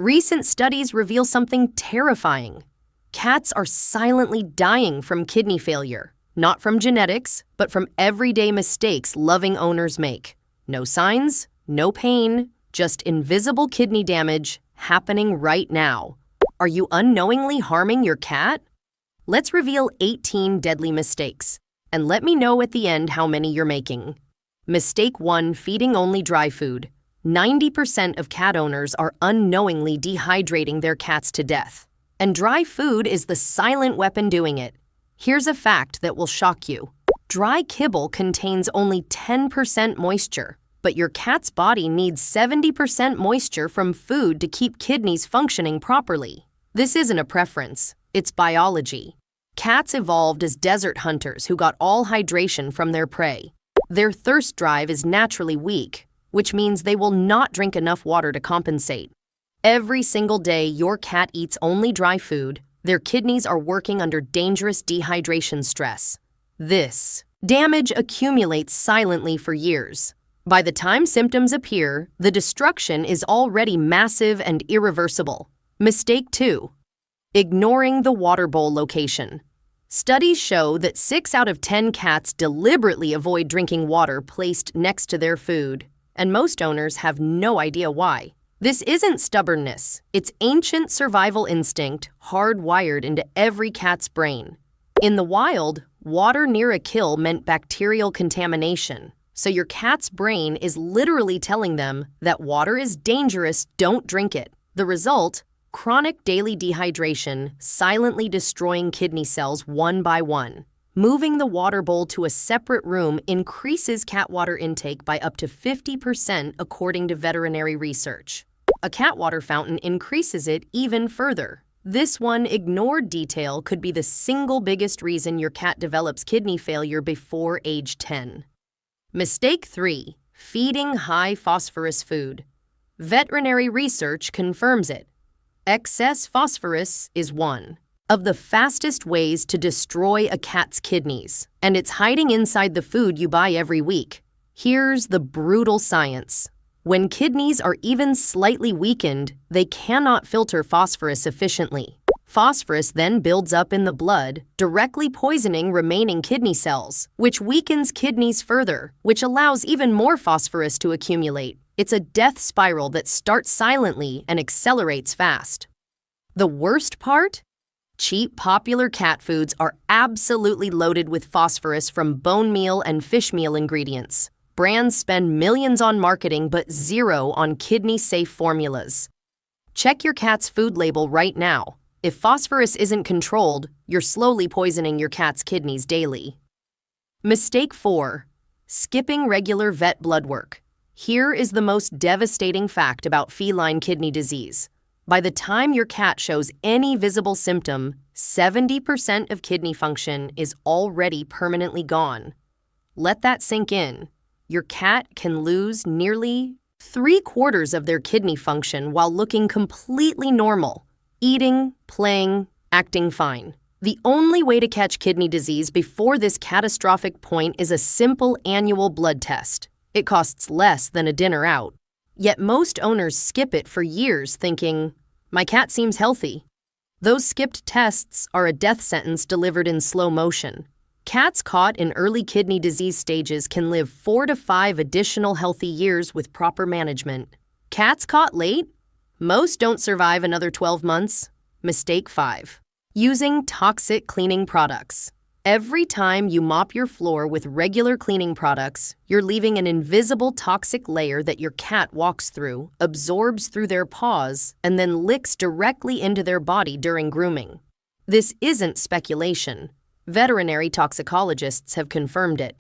Recent studies reveal something terrifying. Cats are silently dying from kidney failure, not from genetics, but from everyday mistakes loving owners make. No signs, no pain, just invisible kidney damage happening right now. Are you unknowingly harming your cat? Let's reveal 18 deadly mistakes, and let me know at the end how many you're making. Mistake 1: feeding only dry food. 90% of cat owners are unknowingly dehydrating their cats to death. And dry food is the silent weapon doing it. Here's a fact that will shock you. Dry kibble contains only 10% moisture, but your cat's body needs 70% moisture from food to keep kidneys functioning properly. This isn't a preference, it's biology. Cats evolved as desert hunters who got all hydration from their prey. Their thirst drive is naturally weak, which means they will not drink enough water to compensate. Every single day your cat eats only dry food, their kidneys are working under dangerous dehydration stress. This damage accumulates silently for years. By the time symptoms appear, the destruction is already massive and irreversible. Mistake 2: ignoring the water bowl location. Studies show that 6 out of 10 cats deliberately avoid drinking water placed next to their food, and most owners have no idea why. This isn't stubbornness, it's ancient survival instinct hardwired into every cat's brain. In the wild, water near a kill meant bacterial contamination, so your cat's brain is literally telling them that water is dangerous, don't drink it. The result: chronic daily dehydration, silently destroying kidney cells one by one. Moving the water bowl to a separate room increases cat water intake by up to 50% according to veterinary research. A cat water fountain increases it even further. This one ignored detail could be the single biggest reason your cat develops kidney failure before age 10. Mistake 3: feeding high phosphorus food. Veterinary research confirms it. Excess phosphorus is one of the fastest ways to destroy a cat's kidneys, and it's hiding inside the food you buy every week. Here's the brutal science. When kidneys are even slightly weakened, they cannot filter phosphorus efficiently. Phosphorus then builds up in the blood, directly poisoning remaining kidney cells, which weakens kidneys further, which allows even more phosphorus to accumulate. It's a death spiral that starts silently and accelerates fast. The worst part? Cheap, popular cat foods are absolutely loaded with phosphorus from bone meal and fish meal ingredients. Brands spend millions on marketing but zero on kidney-safe formulas. Check your cat's food label right now. If phosphorus isn't controlled, you're slowly poisoning your cat's kidneys daily. Mistake 4: skipping regular vet blood work. Here is the most devastating fact about feline kidney disease. By the time your cat shows any visible symptom, 70% of kidney function is already permanently gone. Let that sink in. Your cat can lose nearly 3/4 of their kidney function while looking completely normal, eating, playing, acting fine. The only way to catch kidney disease before this catastrophic point is a simple annual blood test. It costs less than a dinner out. Yet most owners skip it for years thinking, "My cat seems healthy." Those skipped tests are a death sentence delivered in slow motion. Cats caught in early kidney disease stages can live 4 to 5 additional healthy years with proper management. Cats caught late? Most don't survive another 12 months. Mistake 5: using toxic cleaning products. Every time you mop your floor with regular cleaning products, you're leaving an invisible toxic layer that your cat walks through, absorbs through their paws, and then licks directly into their body during grooming. This isn't speculation. Veterinary toxicologists have confirmed it.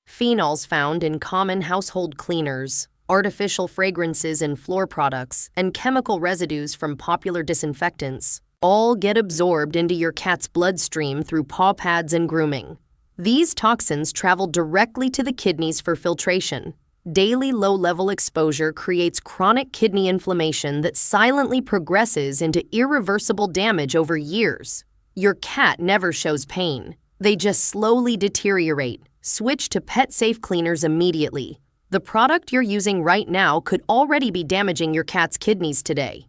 Phenols found in common household cleaners, artificial fragrances in floor products, and chemical residues from popular disinfectants all get absorbed into your cat's bloodstream through paw pads and grooming. These toxins travel directly to the kidneys for filtration. Daily low-level exposure creates chronic kidney inflammation that silently progresses into irreversible damage over years. Your cat never shows pain. They just slowly deteriorate. Switch to pet-safe cleaners immediately. The product you're using right now could already be damaging your cat's kidneys today.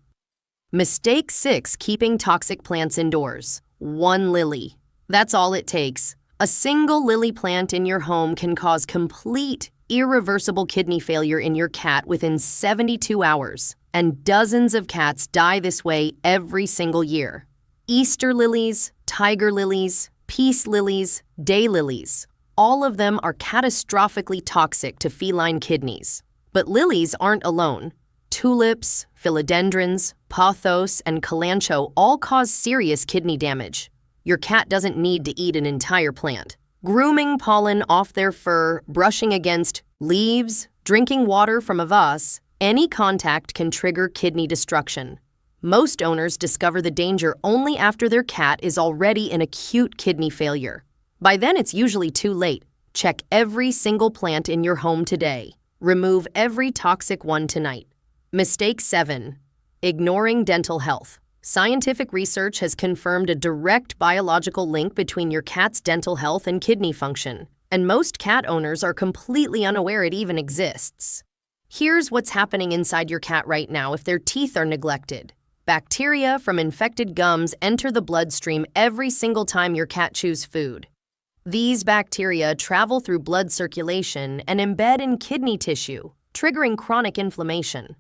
Mistake 6, keeping toxic plants indoors. 1 lily. That's all it takes. A single lily plant in your home can cause complete, irreversible kidney failure in your cat within 72 hours, and dozens of cats die this way every single year. Easter lilies, tiger lilies, peace lilies, daylilies, all of them are catastrophically toxic to feline kidneys. But lilies aren't alone. Tulips, philodendrons, pothos, and kalanchoe all cause serious kidney damage. Your cat doesn't need to eat an entire plant. Grooming pollen off their fur, brushing against leaves, drinking water from a vase, any contact can trigger kidney destruction. Most owners discover the danger only after their cat is already in acute kidney failure. By then, it's usually too late. Check every single plant in your home today. Remove every toxic one tonight. Mistake 7. Ignoring dental health. Scientific research has confirmed a direct biological link between your cat's dental health and kidney function, and most cat owners are completely unaware it even exists. Here's what's happening inside your cat right now if their teeth are neglected. Bacteria from infected gums enter the bloodstream every single time your cat chews food. These bacteria travel through blood circulation and embed in kidney tissue, triggering chronic inflammation.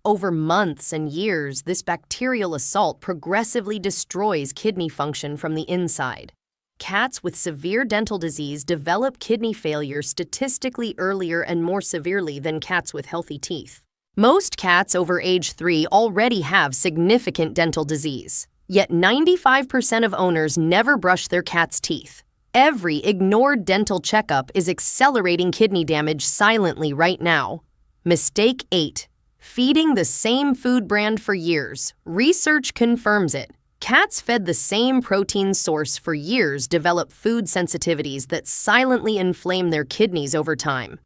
Over months and years, this bacterial assault progressively destroys kidney function from the inside. Cats with severe dental disease develop kidney failure statistically earlier and more severely than cats with healthy teeth. Most cats over age 3 already have significant dental disease, yet 95% of owners never brush their cat's teeth. Every ignored dental checkup is accelerating kidney damage silently right now. Mistake 8. Feeding the same food brand for years. Research confirms it. Cats fed the same protein source for years develop food sensitivities that silently inflame their kidneys over time.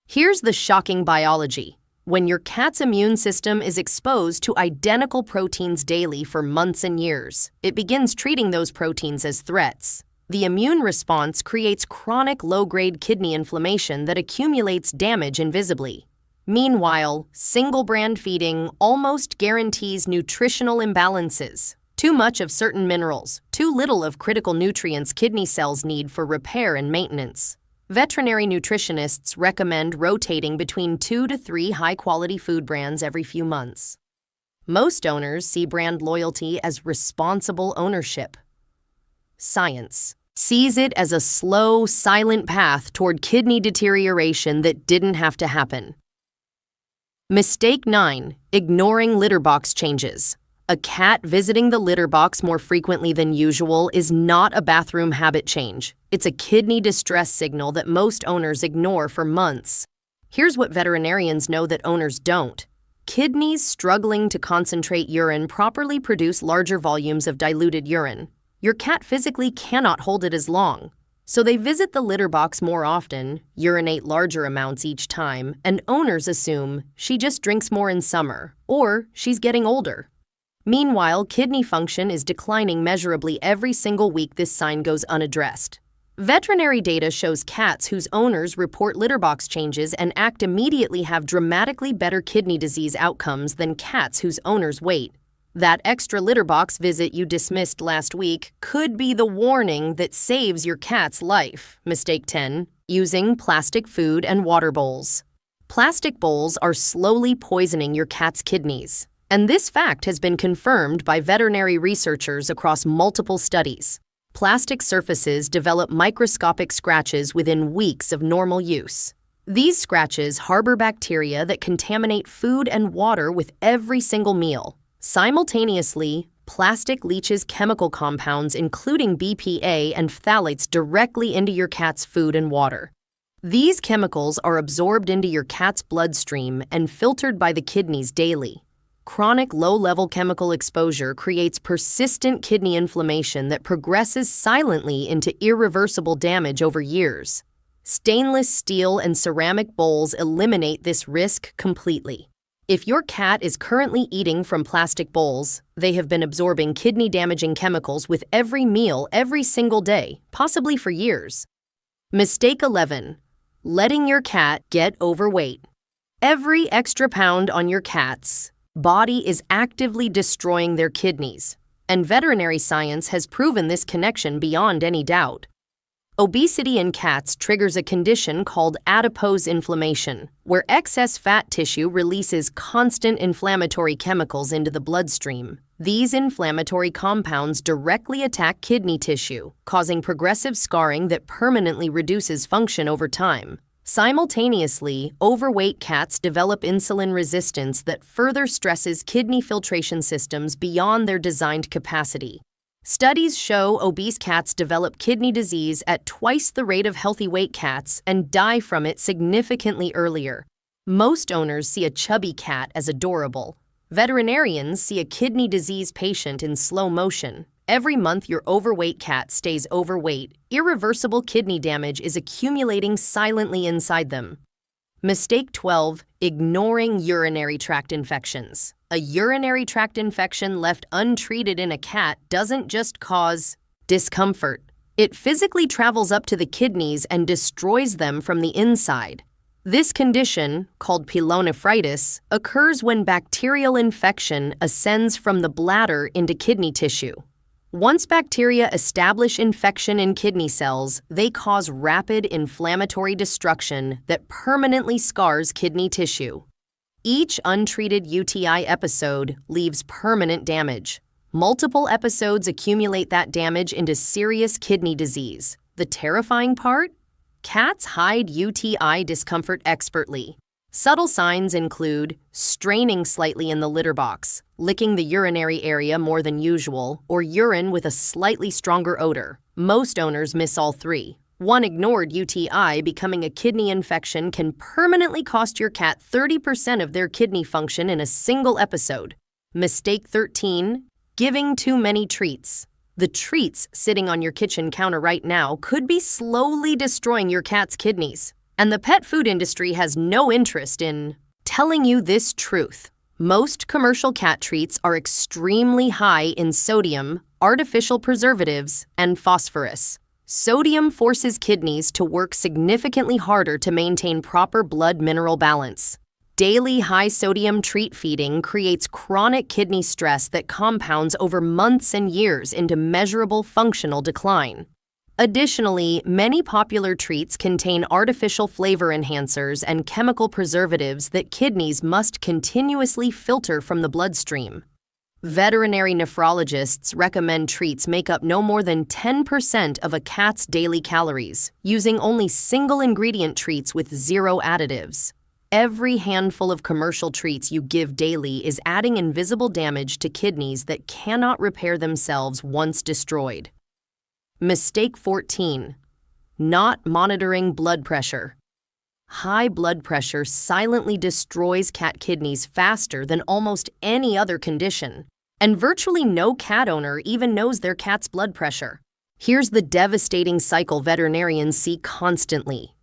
Here's the shocking biology. When your cat's immune system is exposed to identical proteins daily for months and years, it begins treating those proteins as threats. The immune response creates chronic low-grade kidney inflammation that accumulates damage invisibly. Meanwhile, single-brand feeding almost guarantees nutritional imbalances. Too much of certain minerals, too little of critical nutrients kidney cells need for repair and maintenance. Veterinary nutritionists recommend rotating between 2 to 3 high-quality food brands every few months. Most owners see brand loyalty as responsible ownership. Science sees it as a slow, silent path toward kidney deterioration that didn't have to happen. Mistake 9. Ignoring litter box changes. A cat visiting the litter box more frequently than usual is not a bathroom habit change. It's a kidney distress signal that most owners ignore for months. Here's what veterinarians know that owners don't. Kidneys struggling to concentrate urine properly produce larger volumes of diluted urine. Your cat physically cannot hold it as long. So they visit the litter box more often, urinate larger amounts each time, and owners assume she just drinks more in summer, or she's getting older. Meanwhile, kidney function is declining measurably every single week this sign goes unaddressed. Veterinary data shows cats whose owners report litter box changes and act immediately have dramatically better kidney disease outcomes than cats whose owners wait. That extra litter box visit you dismissed last week could be the warning that saves your cat's life. Mistake 10. Using plastic food and water bowls. Plastic bowls are slowly poisoning your cat's kidneys, and this fact has been confirmed by veterinary researchers across multiple studies. Plastic surfaces develop microscopic scratches within weeks of normal use. These scratches harbor bacteria that contaminate food and water with every single meal. Simultaneously, plastic leaches chemical compounds including BPA and phthalates directly into your cat's food and water. These chemicals are absorbed into your cat's bloodstream and filtered by the kidneys daily. Chronic low-level chemical exposure creates persistent kidney inflammation that progresses silently into irreversible damage over years. Stainless steel and ceramic bowls eliminate this risk completely. If your cat is currently eating from plastic bowls, they have been absorbing kidney-damaging chemicals with every meal every single day, possibly for years. Mistake 11. Letting your cat get overweight. Every extra pound on your cat's body is actively destroying their kidneys, and veterinary science has proven this connection beyond any doubt. Obesity in cats triggers a condition called adipose inflammation, where excess fat tissue releases constant inflammatory chemicals into the bloodstream. These inflammatory compounds directly attack kidney tissue, causing progressive scarring that permanently reduces function over time. Simultaneously, overweight cats develop insulin resistance that further stresses kidney filtration systems beyond their designed capacity. Studies show obese cats develop kidney disease at twice the rate of healthy weight cats and die from it significantly earlier. Most owners see a chubby cat as adorable. Veterinarians see a kidney disease patient in slow motion. Every month your overweight cat stays overweight, irreversible kidney damage is accumulating silently inside them. Mistake 12. Ignoring urinary tract infections. A urinary tract infection left untreated in a cat doesn't just cause discomfort. It physically travels up to the kidneys and destroys them from the inside. This condition, called pyelonephritis, occurs when bacterial infection ascends from the bladder into kidney tissue. Once bacteria establish infection in kidney cells, they cause rapid inflammatory destruction that permanently scars kidney tissue. Each untreated UTI episode leaves permanent damage. Multiple episodes accumulate that damage into serious kidney disease. The terrifying part? Cats hide UTI discomfort expertly. Subtle signs include straining slightly in the litter box, licking the urinary area more than usual, or urine with a slightly stronger odor. Most owners miss all three. One ignored UTI becoming a kidney infection can permanently cost your cat 30% of their kidney function in a single episode. Mistake 13. Giving too many treats. The treats sitting on your kitchen counter right now could be slowly destroying your cat's kidneys. And the pet food industry has no interest in telling you this truth. Most commercial cat treats are extremely high in sodium, artificial preservatives, and phosphorus. Sodium forces kidneys to work significantly harder to maintain proper blood mineral balance. Daily high-sodium treat feeding creates chronic kidney stress that compounds over months and years into measurable functional decline. Additionally, many popular treats contain artificial flavor enhancers and chemical preservatives that kidneys must continuously filter from the bloodstream. Veterinary nephrologists recommend treats make up no more than 10% of a cat's daily calories, using only single-ingredient treats with zero additives. Every handful of commercial treats you give daily is adding invisible damage to kidneys that cannot repair themselves once destroyed. Mistake 14. Not monitoring blood pressure. High blood pressure silently destroys cat kidneys faster than almost any other condition, and virtually no cat owner even knows their cat's blood pressure. Here's the devastating cycle veterinarians see constantly.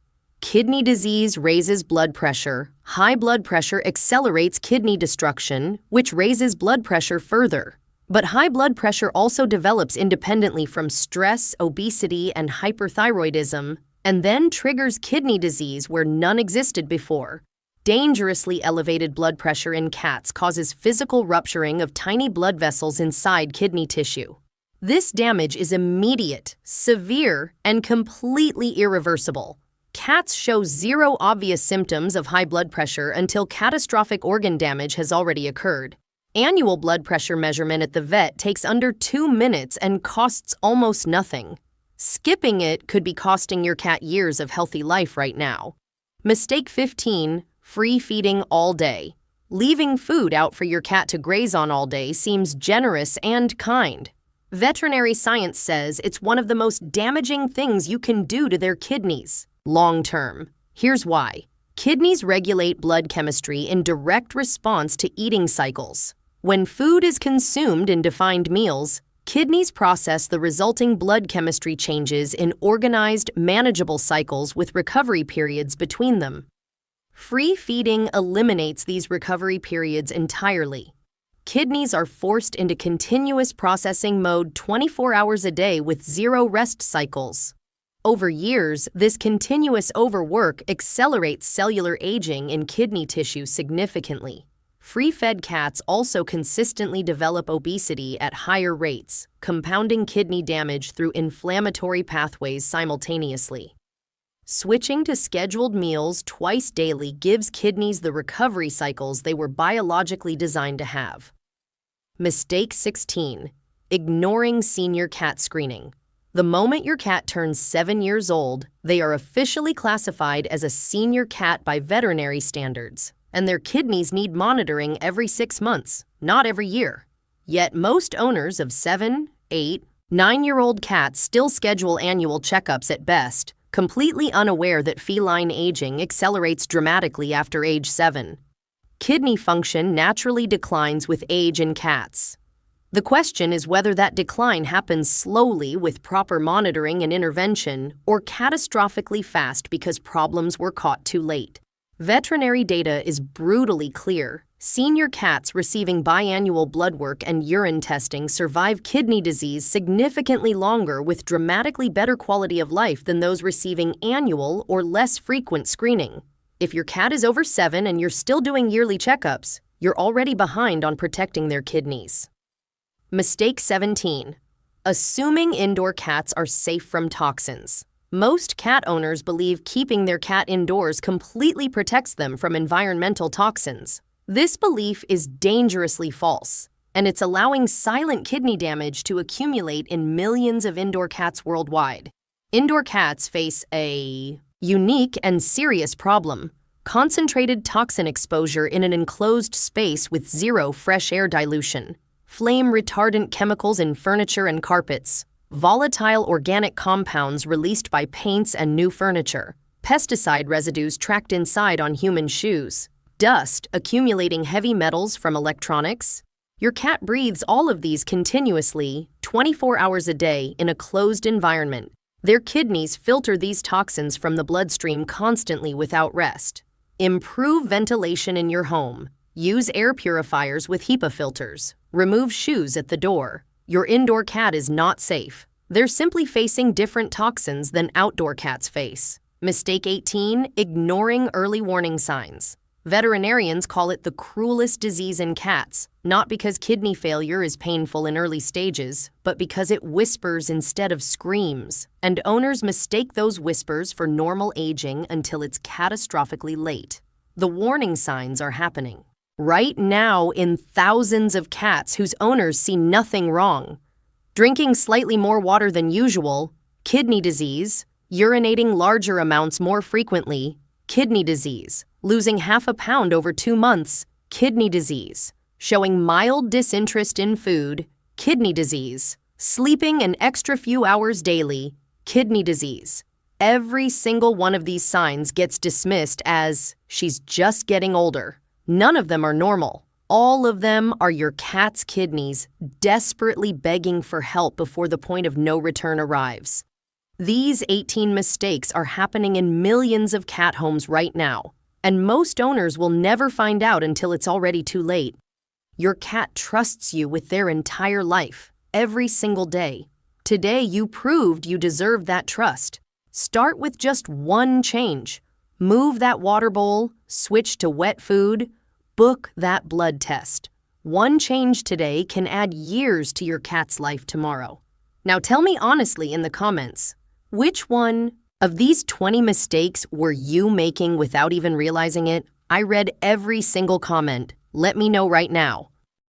Kidney disease raises blood pressure. High blood pressure accelerates kidney destruction, which raises blood pressure further. But high blood pressure also develops independently from stress, obesity, and hyperthyroidism, and then triggers kidney disease where none existed before. Dangerously elevated blood pressure in cats causes physical rupturing of tiny blood vessels inside kidney tissue. This damage is immediate, severe, and completely irreversible. Cats show zero obvious symptoms of high blood pressure until catastrophic organ damage has already occurred. Annual blood pressure measurement at the vet takes under 2 minutes and costs almost nothing. Skipping it could be costing your cat years of healthy life right now. Mistake 15. Free feeding all day. Leaving food out for your cat to graze on all day seems generous and kind. Veterinary science says it's one of the most damaging things you can do to their kidneys, long term. Here's why. Kidneys regulate blood chemistry in direct response to eating cycles. When food is consumed in defined meals, kidneys process the resulting blood chemistry changes in organized, manageable cycles with recovery periods between them. Free feeding eliminates these recovery periods entirely. Kidneys are forced into continuous processing mode 24 hours a day with zero rest cycles. Over years, this continuous overwork accelerates cellular aging in kidney tissue significantly. Free-fed cats also consistently develop obesity at higher rates, compounding kidney damage through inflammatory pathways simultaneously. Switching to scheduled meals twice daily gives kidneys the recovery cycles they were biologically designed to have. Mistake 16. Ignoring senior cat screening. The moment your cat turns 7 years old, they are officially classified as a senior cat by veterinary standards, and their kidneys need monitoring every 6 months, not every year. Yet most owners of 7, 8, 9-year-old cats still schedule annual checkups at best, completely unaware that feline aging accelerates dramatically after age 7. Kidney function naturally declines with age in cats. The question is whether that decline happens slowly with proper monitoring and intervention, or catastrophically fast because problems were caught too late. Veterinary data is brutally clear. Senior cats receiving biannual blood work and urine testing survive kidney disease significantly longer with dramatically better quality of life than those receiving annual or less frequent screening. If your cat is over 7 and you're still doing yearly checkups, you're already behind on protecting their kidneys. Mistake 17. Assuming indoor cats are safe from toxins. Most cat owners believe keeping their cat indoors completely protects them from environmental toxins. This belief is dangerously false, and it's allowing silent kidney damage to accumulate in millions of indoor cats worldwide. Indoor cats face a unique and serious problem: concentrated toxin exposure in an enclosed space with zero fresh air dilution, flame-retardant chemicals in furniture and carpets, volatile organic compounds released by paints and new furniture, pesticide residues tracked inside on human shoes, dust accumulating heavy metals from electronics. Your cat breathes all of these continuously, 24 hours a day, in a closed environment. Their kidneys filter these toxins from the bloodstream constantly without rest. Improve ventilation in your home. Use air purifiers with HEPA filters. Remove shoes at the door. Your indoor cat is not safe. They're simply facing different toxins than outdoor cats face. Mistake 18. Ignoring early warning signs. Veterinarians call it the cruelest disease in cats, not because kidney failure is painful in early stages, but because it whispers instead of screams, and owners mistake those whispers for normal aging until it's catastrophically late. The warning signs are happening right now in thousands of cats whose owners see nothing wrong. Drinking slightly more water than usual, kidney disease; urinating larger amounts more frequently, kidney disease; losing half a pound over 2 months, kidney disease; showing mild disinterest in food, kidney disease; sleeping an extra few hours daily, kidney disease. Every single one of these signs gets dismissed as, "she's just getting older." None of them are normal. All of them are your cat's kidneys desperately begging for help before the point of no return arrives. These 18 mistakes are happening in millions of cat homes right now, and most owners will never find out until it's already too late. Your cat trusts you with their entire life, every single day. Today, you proved you deserved that trust. Start with just one change. Move that water bowl, switch to wet food, book that blood test. One change today can add years to your cat's life tomorrow. Now tell me honestly in the comments, which one of these 20 mistakes were you making without even realizing it? I read every single comment. Let me know right now.